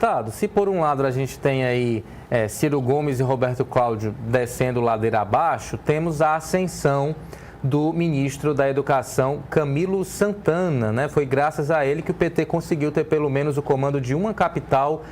Deputado, se por um lado a gente tem aí Ciro Gomes e Roberto Cláudio descendo ladeira abaixo, temos a ascensão do ministro da Educação, Camilo Santana, né? Foi graças a ele que o PT conseguiu ter pelo menos o comando de uma capital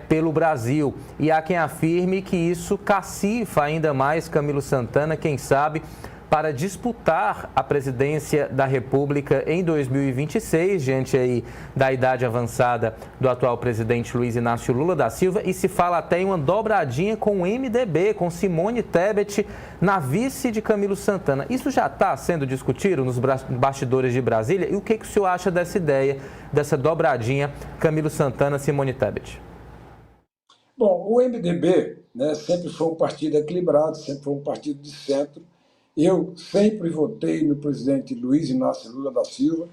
pelo Brasil. E há quem afirme que isso cacifa ainda mais Camilo Santana, quem sabe, para disputar a presidência da República em 2026, diante aí da idade avançada do atual presidente Luiz Inácio Lula da Silva, e se fala até em uma dobradinha com o MDB, com Simone Tebet na vice de Camilo Santana. Isso já está sendo discutido nos bastidores de Brasília? E o que o senhor acha dessa ideia, dessa dobradinha Camilo Santana-Simone Tebet? Bom, o MDB, né, sempre foi um partido equilibrado, sempre foi um partido de centro. Eu sempre votei no presidente Luiz Inácio Lula da Silva,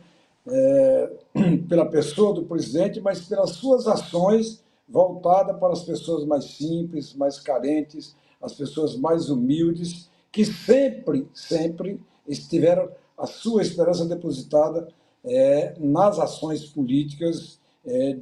pela pessoa do presidente, mas pelas suas ações voltadas para as pessoas mais simples, mais carentes, as pessoas mais humildes, que sempre tiveram a sua esperança depositada nas ações políticas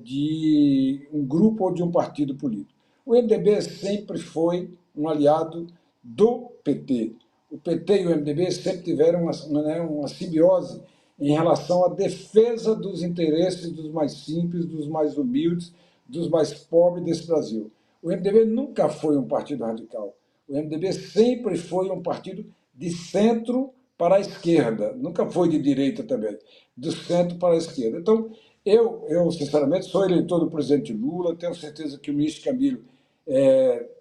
de um grupo ou de um partido político. O MDB sempre foi um aliado do PT. O PT e o MDB sempre tiveram uma simbiose em relação à defesa dos interesses dos mais simples, dos mais humildes, dos mais pobres desse Brasil. O MDB nunca foi um partido radical. O MDB sempre foi um partido de centro para a esquerda, nunca foi de direita também, do centro para a esquerda. Então, eu sinceramente, sou eleitor do presidente Lula, tenho certeza que o ministro Camilo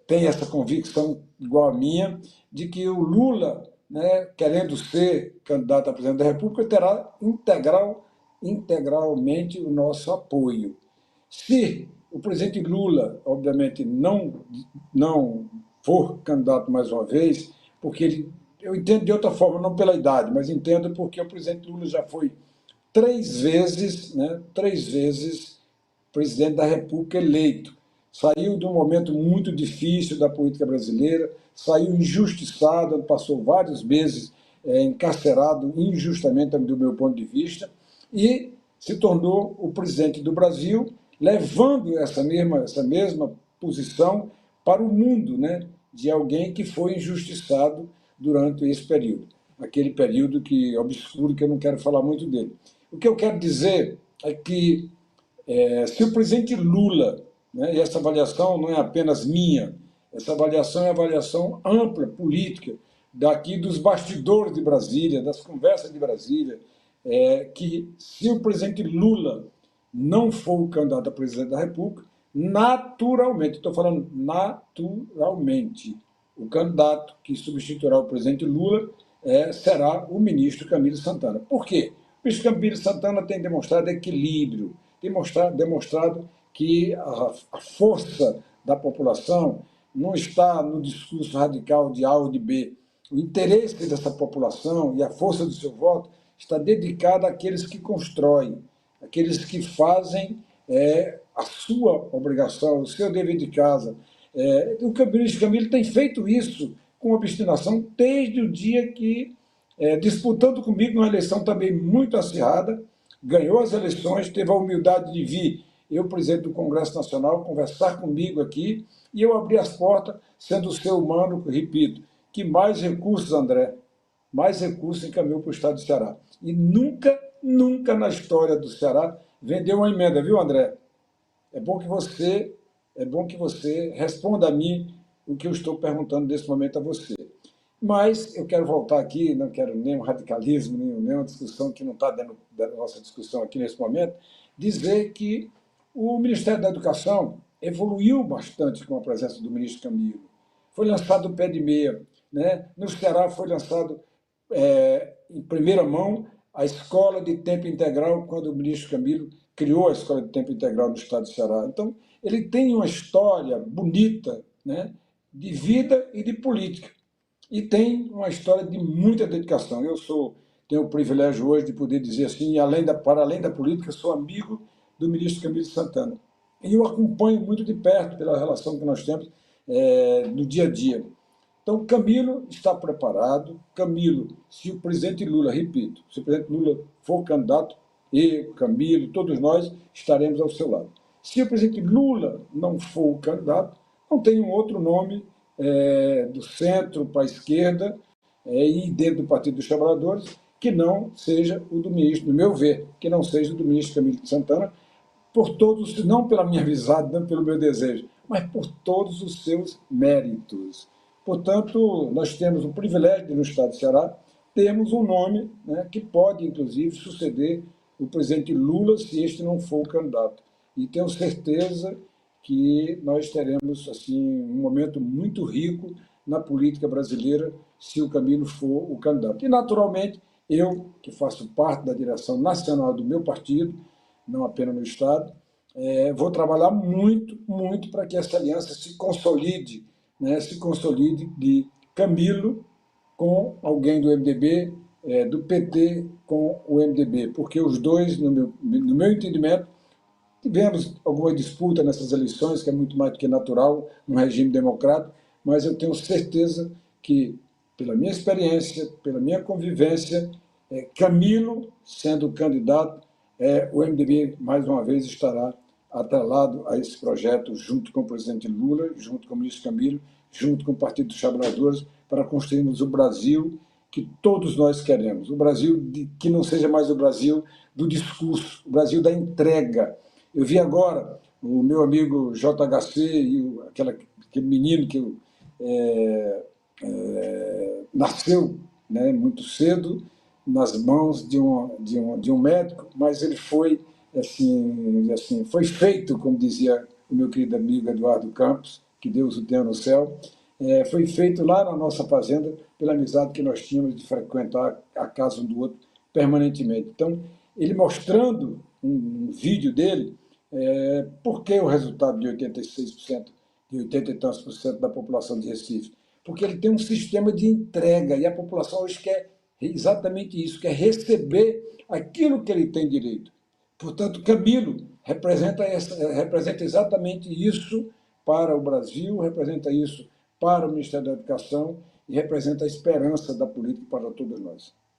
tem essa convicção igual a minha, de que o Lula, né, querendo ser candidato a presidente da República, terá integralmente o nosso apoio. Se o presidente Lula, obviamente, não for candidato mais uma vez, porque eu entendo de outra forma, não pela idade, mas entendo porque o presidente Lula já foi três vezes presidente da República eleito. Saiu de um momento muito difícil da política brasileira, saiu injustiçado, passou vários meses encarcerado injustamente, do meu ponto de vista, e se tornou o presidente do Brasil, levando essa mesma posição para o mundo, né, de alguém que foi injustiçado durante esse período. Aquele período obscuro, que eu não quero falar muito dele. O que eu quero dizer é que, se o presidente Lula, né, e essa avaliação não é apenas minha, essa avaliação é avaliação ampla, política, daqui dos bastidores de Brasília, das conversas de Brasília, que se o presidente Lula não for o candidato a presidente da República, naturalmente, estou falando naturalmente, o candidato que substituirá o presidente Lula será o ministro Camilo Santana. Por quê? O ministro Camilo Santana tem demonstrado equilíbrio, tem demonstrado que a força da população não está no discurso radical de A ou de B. O interesse dessa população e a força do seu voto está dedicada àqueles que constroem, àqueles que fazem a sua obrigação, o seu dever de casa. O ministro Camilo tem feito isso com obstinação desde o dia que, disputando comigo uma eleição também muito acirrada, ganhou as eleições, teve a humildade de vir, eu, presidente do Congresso Nacional, conversar comigo aqui, e eu abri as portas, sendo o ser humano, repito, que mais recursos, André, mais recursos encaminhou para o Estado do Ceará. E nunca na história do Ceará vendeu uma emenda, viu, André? É bom que você responda a mim o que eu estou perguntando nesse momento a você. Mas eu quero voltar aqui, não quero nenhum radicalismo, nenhuma discussão que não está dentro da nossa discussão aqui nesse momento, dizer que o Ministério da Educação evoluiu bastante com a presença do ministro Camilo. Foi lançado o pé de meia, né? No Ceará foi lançado em primeira mão a escola de tempo integral, quando o ministro Camilo criou a escola de tempo integral no estado do Ceará. Então, ele tem uma história bonita, né, de vida e de política. E tem uma história de muita dedicação. Tenho o privilégio hoje de poder dizer assim, para além da política, sou amigo do ministro Camilo Santana. E eu acompanho muito de perto pela relação que nós temos no dia a dia. Então, Camilo está preparado. Camilo, se o presidente Lula, repito, se o presidente Lula for candidato, eu, Camilo, todos nós estaremos ao seu lado. Se o presidente Lula não for o candidato, não tem um outro nome do centro para a esquerda e dentro do Partido dos Trabalhadores que não seja o do ministro, no meu ver, que não seja o do ministro Camilo Santana, por todos, não pela minha amizade, não pelo meu desejo, mas por todos os seus méritos. Portanto, nós temos o privilégio de, no estado de Ceará, termos um nome, né, que pode, inclusive, suceder o presidente Lula, se este não for o candidato. E tenho certeza que nós teremos assim um momento muito rico na política brasileira se o Camilo for o candidato. E, naturalmente, eu, que faço parte da direção nacional do meu partido, não apenas no Estado, vou trabalhar muito, muito para que essa aliança se consolide, né, se consolide de Camilo com alguém do MDB, do PT com o MDB, porque os dois, no meu entendimento, tivemos alguma disputa nessas eleições, que é muito mais do que natural num regime democrático, mas eu tenho certeza que, pela minha experiência, pela minha convivência, Camilo, sendo candidato, o MDB, mais uma vez, estará atrelado a esse projeto, junto com o presidente Lula, junto com o ministro Camilo, junto com o Partido dos Trabalhadores, para construirmos o Brasil que todos nós queremos. O Brasil que não seja mais o Brasil do discurso, o Brasil da entrega. Eu vi agora o meu amigo JHC e aquele menino que nasceu, né, muito cedo nas mãos de um médico, mas ele foi foi feito, como dizia o meu querido amigo Eduardo Campos, que Deus o tenha no céu, foi feito lá na nossa fazenda pela amizade que nós tínhamos de frequentar a casa um do outro permanentemente. Então, ele mostrando um vídeo dele, por que o resultado de 86%, de 80 e tantos por cento da população de Recife? Porque ele tem um sistema de entrega e a população hoje quer exatamente isso, quer receber aquilo que ele tem direito. Portanto, Camilo representa exatamente isso para o Brasil, representa isso para o Ministério da Educação e representa a esperança da política para todos nós.